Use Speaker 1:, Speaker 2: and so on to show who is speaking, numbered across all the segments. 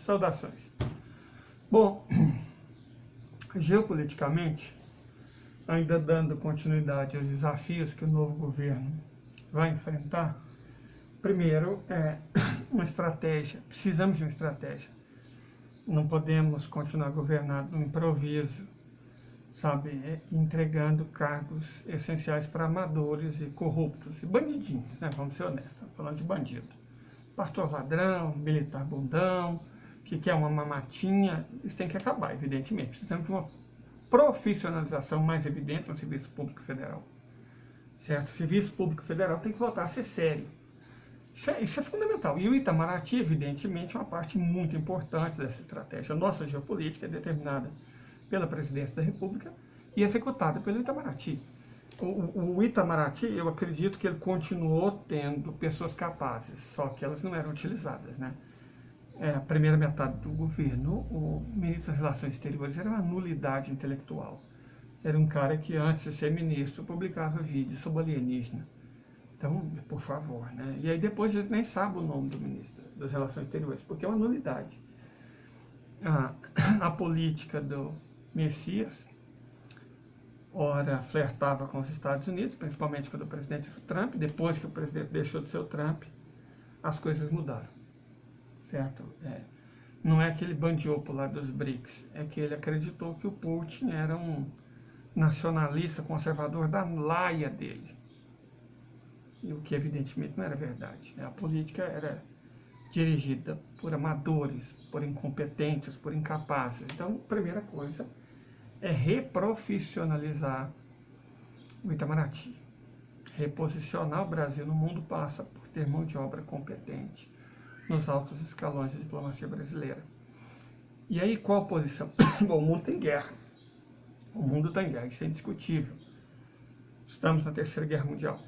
Speaker 1: Saudações. Bom, geopoliticamente, ainda dando continuidade aos desafios que o novo governo vai enfrentar, primeiro é uma estratégia, precisamos de uma estratégia. Não podemos continuar governando no improviso, sabe, entregando cargos essenciais para amadores e corruptos, e bandidinhos, né? Vamos ser honestos, estamos falando de bandido. Pastor ladrão, militar bundão, que quer uma mamatinha, isso tem que acabar, evidentemente. Precisamos de uma profissionalização mais evidente no Serviço Público Federal. Certo? O Serviço Público Federal tem que voltar a ser sério. Isso é fundamental. E o Itamaraty, evidentemente, é uma parte muito importante dessa estratégia. A nossa geopolítica é determinada pela Presidência da República e executada pelo Itamaraty. O Itamaraty, eu acredito que ele continuou tendo pessoas capazes, só que elas não eram utilizadas, né? A primeira metade do governo, o ministro das Relações Exteriores era uma nulidade intelectual. Era um cara que, antes de ser ministro, publicava vídeos sobre alienígena. Então, por favor, né? E aí depois a gente nem sabe o nome do ministro das Relações Exteriores, porque é uma nulidade. A política do Messias, ora flertava com os Estados Unidos, principalmente com o presidente Trump. Depois que o presidente deixou de ser o Trump, as coisas mudaram. Certo? Não é que ele bandeou para o lado dos BRICS, é que ele acreditou que o Putin era um nacionalista conservador da laia dele. E o que evidentemente não era verdade. A política era dirigida por amadores, por incompetentes, por incapazes. Então, a primeira coisa é reprofissionalizar o Itamaraty. Reposicionar o Brasil no mundo passa por ter mão de obra competente nos altos escalões da diplomacia brasileira. E aí, qual a posição? Bom, o mundo tem guerra. O mundo está em guerra, isso é indiscutível. Estamos na Terceira Guerra Mundial.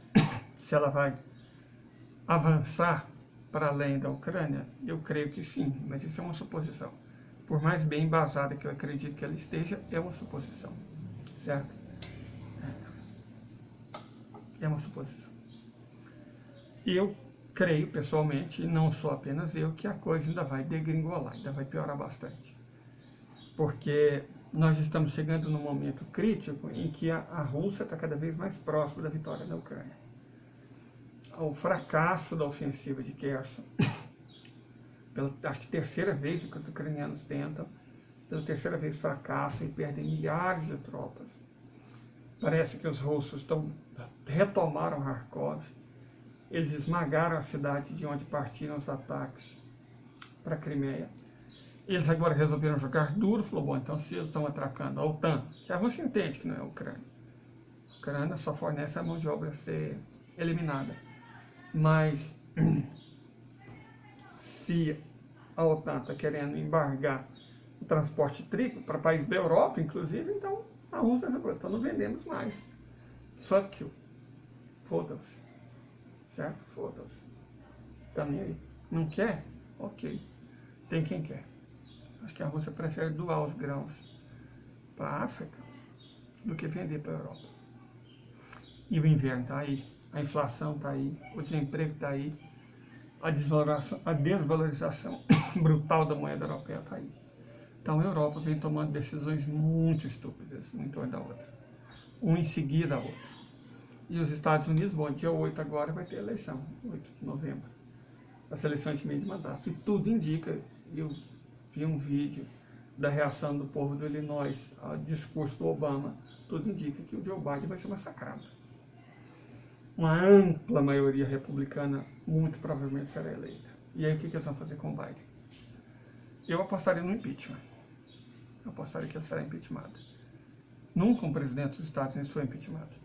Speaker 1: Se ela vai avançar para além da Ucrânia, eu creio que sim, mas isso é uma suposição. Por mais bem embasada que eu acredito que ela esteja, é uma suposição. Certo? É uma suposição. E eu creio, pessoalmente, e não sou apenas eu, que a coisa ainda vai degringolar, ainda vai piorar bastante. Porque nós estamos chegando num momento crítico em que a Rússia está cada vez mais próxima da vitória da Ucrânia. O fracasso da ofensiva de Kherson, pela acho que terceira vez que os ucranianos tentam, pela terceira vez fracassam e perdem milhares de tropas. Parece que os russos retomaram Kharkov. Eles esmagaram a cidade de onde partiram os ataques para a Crimeia. Eles agora resolveram jogar duro, falou, bom, então se eles estão atracando a OTAN, que a Rússia entende que não é a Ucrânia. A Ucrânia só fornece a mão de obra a ser eliminada. Mas se a OTAN está querendo embargar o transporte triplo para países da Europa, inclusive, então a Rússia falou, então não vendemos mais. Fuck you. Foda-se. Certo? Foda-se. Tá nem aí. Não quer? Ok. Tem quem quer. Acho que a Rússia prefere doar os grãos para a África do que vender para a Europa. E o inverno está aí, a inflação está aí, o desemprego está aí, a desvalorização brutal da moeda europeia está aí. Então a Europa vem tomando decisões muito estúpidas um em torno da outra, um em seguida a outra. E os Estados Unidos, bom, dia 8 agora vai ter eleição, 8 de novembro, as eleições de meio de mandato. E tudo indica, eu vi um vídeo da reação do povo do Illinois ao discurso do Obama, tudo indica que o Joe Biden vai ser massacrado. Uma ampla maioria republicana muito provavelmente será eleita. E aí o que eles vão fazer com o Biden? Eu apostaria no impeachment. Eu apostaria que ele será impeachmentado. Nunca um presidente dos Estados Unidos foi impeachmentado.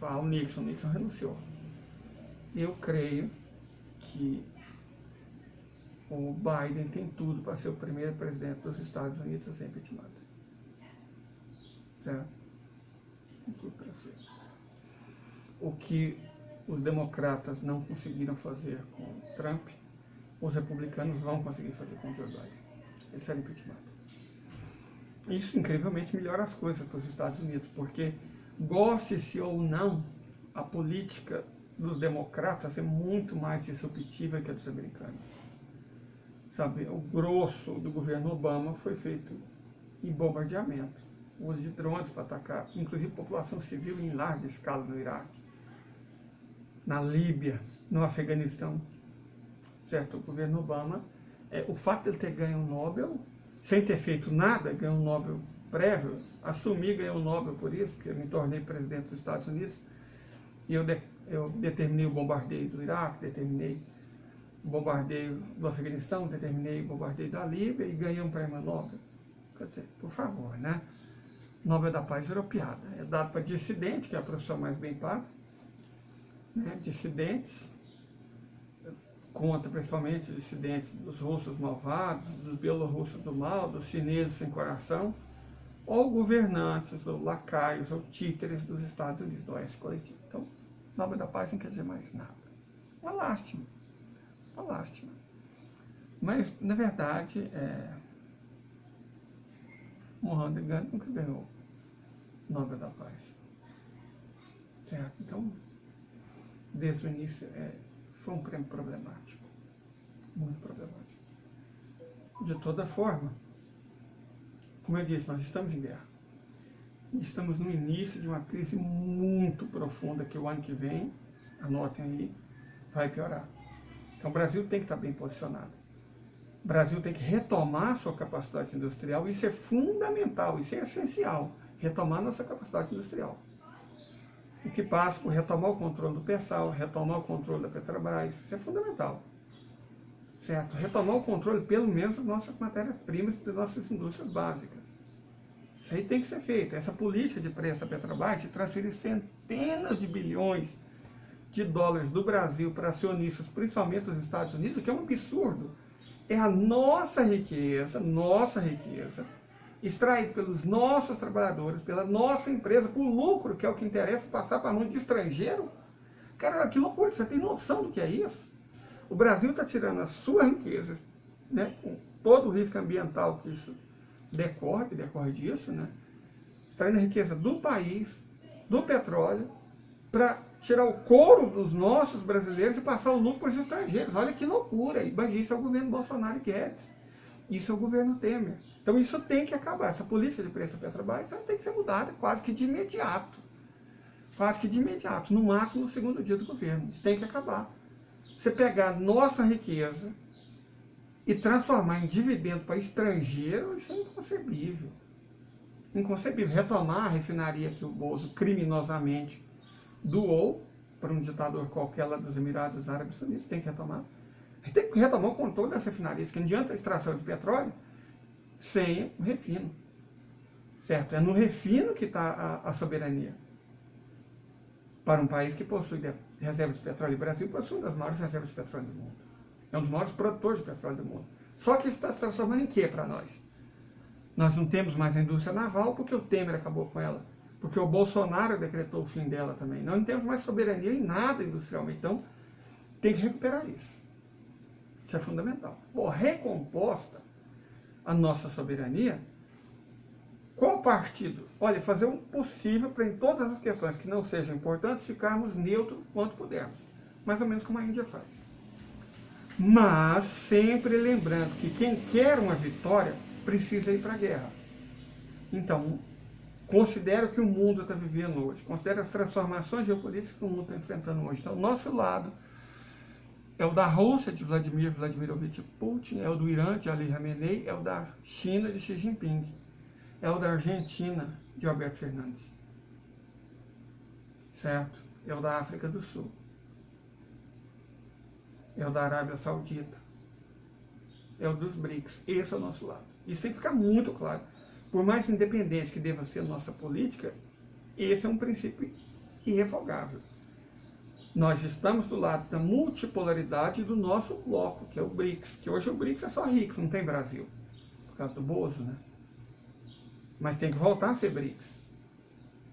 Speaker 1: O Nixon renunciou. Eu creio que o Biden tem tudo para ser o primeiro presidente dos Estados Unidos a ser impeachmentado. Certo? Tem tudo para ser. O que os democratas não conseguiram fazer com Trump, os republicanos vão conseguir fazer com Joe Biden. Ele será impeachmentado. Isso, incrivelmente, melhora as coisas para os Estados Unidos, porque goste-se ou não, a política dos democratas é muito mais disruptiva que a dos americanos. sabe, o grosso do governo Obama foi feito em bombardeamento. O uso de drones para atacar, inclusive população civil em larga escala no Iraque, na Líbia, no Afeganistão. Certo? O governo Obama, o fato de ele ter ganho um Nobel, sem ter feito nada, ganhou um Nobel prévio, assumi, ganhei um Nobel por isso, porque eu me tornei presidente dos Estados Unidos, e eu determinei o bombardeio do Iraque, determinei o bombardeio do Afeganistão, determinei o bombardeio da Líbia e ganhei um prêmio Nobel. Quer dizer, por favor, né? Nobel da Paz virou piada. É dado para dissidente, que é a profissão mais bem paga, né? Dissidentes, contra principalmente dissidentes dos russos malvados, dos bielorrussos do mal, dos chineses sem coração, ou governantes, ou lacaios, ou títeres dos Estados Unidos, do Oeste Coletivo. Então, Nobel da Paz não quer dizer mais nada. Uma lástima. Uma lástima. Mas, na verdade, Mohamed Gandhi nunca ganhou Nobel da Paz. Certo? Então, desde o início, foi um prêmio problemático. Muito problemático. De toda forma, como eu disse, nós estamos em guerra. E estamos no início de uma crise muito profunda que o ano que vem, anotem aí, vai piorar. Então o Brasil tem que estar bem posicionado. O Brasil tem que retomar sua capacidade industrial, isso é fundamental, isso é essencial, retomar nossa capacidade industrial. O que passa por retomar o controle do PESAL, retomar o controle da Petrobras, isso é fundamental. Certo? Retomar o controle, pelo menos, das nossas matérias-primas e das nossas indústrias básicas. Isso aí tem que ser feito. Essa política de preço da Petrobras de transferir centenas de bilhões de dólares do Brasil para acionistas, principalmente dos Estados Unidos, o que é um absurdo. É a nossa riqueza, extraída pelos nossos trabalhadores, pela nossa empresa, por lucro, que é o que interessa, passar para a mão de estrangeiro. Cara, que loucura, você tem noção do que é isso? O Brasil está tirando a sua riqueza, né, com todo o risco ambiental que isso decorre disso, né, extraindo a riqueza do país, do petróleo, para tirar o couro dos nossos brasileiros e passar o lucro para os estrangeiros. Olha que loucura! Mas isso é o governo Bolsonaro e Guedes. Isso é o governo Temer. Então isso tem que acabar. Essa política de preço da Petrobras tem que ser mudada quase que de imediato. Quase que de imediato. No máximo no segundo dia do governo. Isso tem que acabar. Você pegar nossa riqueza e transformar em dividendo para estrangeiro, isso é inconcebível. Inconcebível. Retomar a refinaria que o Bozo criminosamente doou para um ditador qualquer lá dos Emirados Árabes Unidos, tem que retomar. Tem que retomar o controle das refinarias, que não adianta a extração de petróleo sem o refino. Certo? É no refino que está a soberania. Para um país que possui reservas de petróleo, o Brasil possui uma das maiores reservas de petróleo do mundo. É um dos maiores produtores de petróleo do mundo. Só que isso está se transformando em quê para nós? Nós não temos mais a indústria naval porque o Temer acabou com ela. Porque o Bolsonaro decretou o fim dela também. Nós não temos mais soberania em nada industrialmente. Então, tem que recuperar isso. Isso é fundamental. Bom, recomposta a nossa soberania, qual partido? Olha, fazer o possível para em todas as questões que não sejam importantes, ficarmos neutros quanto pudermos. Mais ou menos como a Índia faz. Mas sempre lembrando que quem quer uma vitória precisa ir para a guerra. Então, considero que o mundo está vivendo hoje, considero as transformações geopolíticas que o mundo está enfrentando hoje. Então, o nosso lado é o da Rússia, de Vladimir Vladimirovich Putin, é o do Irã, de Ali Khamenei, é o da China, de Xi Jinping, é o da Argentina, de Alberto Fernandes. Certo? É o da África do Sul. É o da Arábia Saudita. É o dos BRICS. Esse é o nosso lado. Isso tem que ficar muito claro. Por mais independente que deva ser a nossa política, esse é um princípio irrevogável. Nós estamos do lado da multipolaridade do nosso bloco, que é o BRICS. Que hoje o BRICS é só RICS, não tem Brasil. Por causa do Bozo, né? Mas tem que voltar a ser BRICS.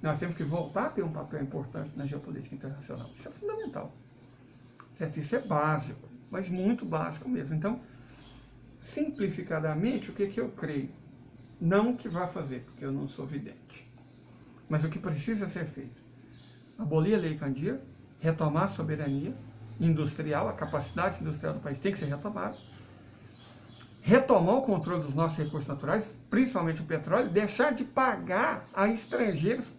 Speaker 1: Nós temos que voltar a ter um papel importante na geopolítica internacional. Isso é fundamental. Certo? Isso é básico, mas muito básico mesmo. Então, simplificadamente, o que eu creio? Não o que vai fazer, porque eu não sou vidente. Mas o que precisa ser feito? Abolir a Lei Candir, retomar a soberania industrial, a capacidade industrial do país tem que ser retomada. retomar o controle dos nossos recursos naturais, principalmente o petróleo, deixar de pagar a estrangeiros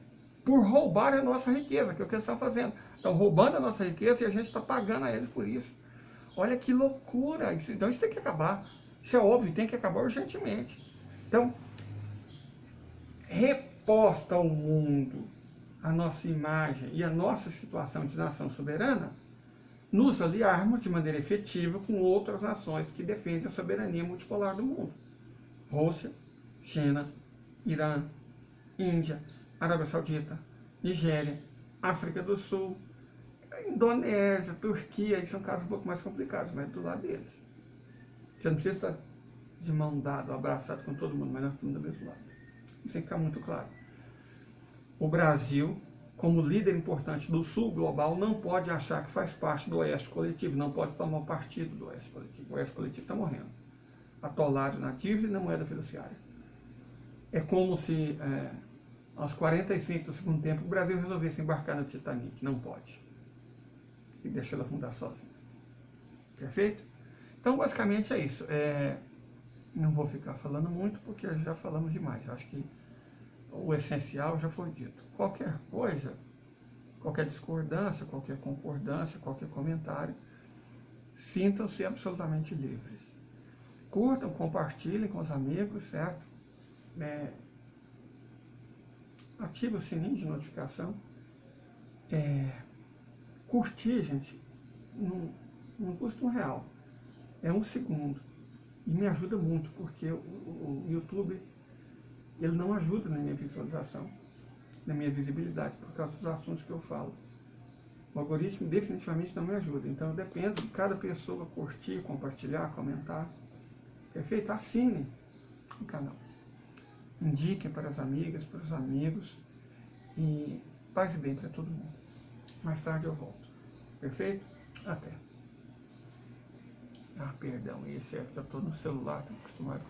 Speaker 1: por roubar a nossa riqueza, que é o que eles estão fazendo. Estão roubando a nossa riqueza e a gente está pagando a eles por isso. Olha que loucura! Então isso tem que acabar. Isso é óbvio, tem que acabar urgentemente. Então, reposta ao mundo a nossa imagem e a nossa situação de nação soberana, nos aliarmos de maneira efetiva com outras nações que defendem a soberania multipolar do mundo. Rússia, China, Irã, Índia, Arábia Saudita, Nigéria, África do Sul, Indonésia, Turquia, aí são casos um pouco mais complicados, mas do lado deles. Você não precisa estar de mão dada, abraçado com todo mundo, mas nós estamos do mesmo lado. Isso tem que ficar muito claro. O Brasil, como líder importante do Sul global, não pode achar que faz parte do Oeste coletivo, não pode tomar partido do Oeste coletivo. O Oeste coletivo está morrendo, atolado na dívida e na moeda fiduciária. É como se, aos 45 do segundo tempo, o Brasil resolvesse embarcar no Titanic. Não pode. E deixa ela afundar sozinha. Perfeito? Então, basicamente é isso. Não vou ficar falando muito, porque já falamos demais. Acho que o essencial já foi dito. Qualquer coisa, qualquer discordância, qualquer concordância, qualquer comentário, sintam-se absolutamente livres. Curtam, compartilhem com os amigos, certo? Ative o sininho de notificação. Curtir, gente, não custa R$1. É 1 segundo. E me ajuda muito, porque o YouTube, ele não ajuda na minha visualização, na minha visibilidade, por causa dos assuntos que eu falo. O algoritmo definitivamente não me ajuda. Então eu dependo de cada pessoa curtir, compartilhar, comentar. Perfeito? Assinem o canal. Indiquem para as amigas, para os amigos. E paz e bem para todo mundo. Mais tarde eu volto. Perfeito? Até. Perdão, esse é que eu estou no celular, estou acostumado com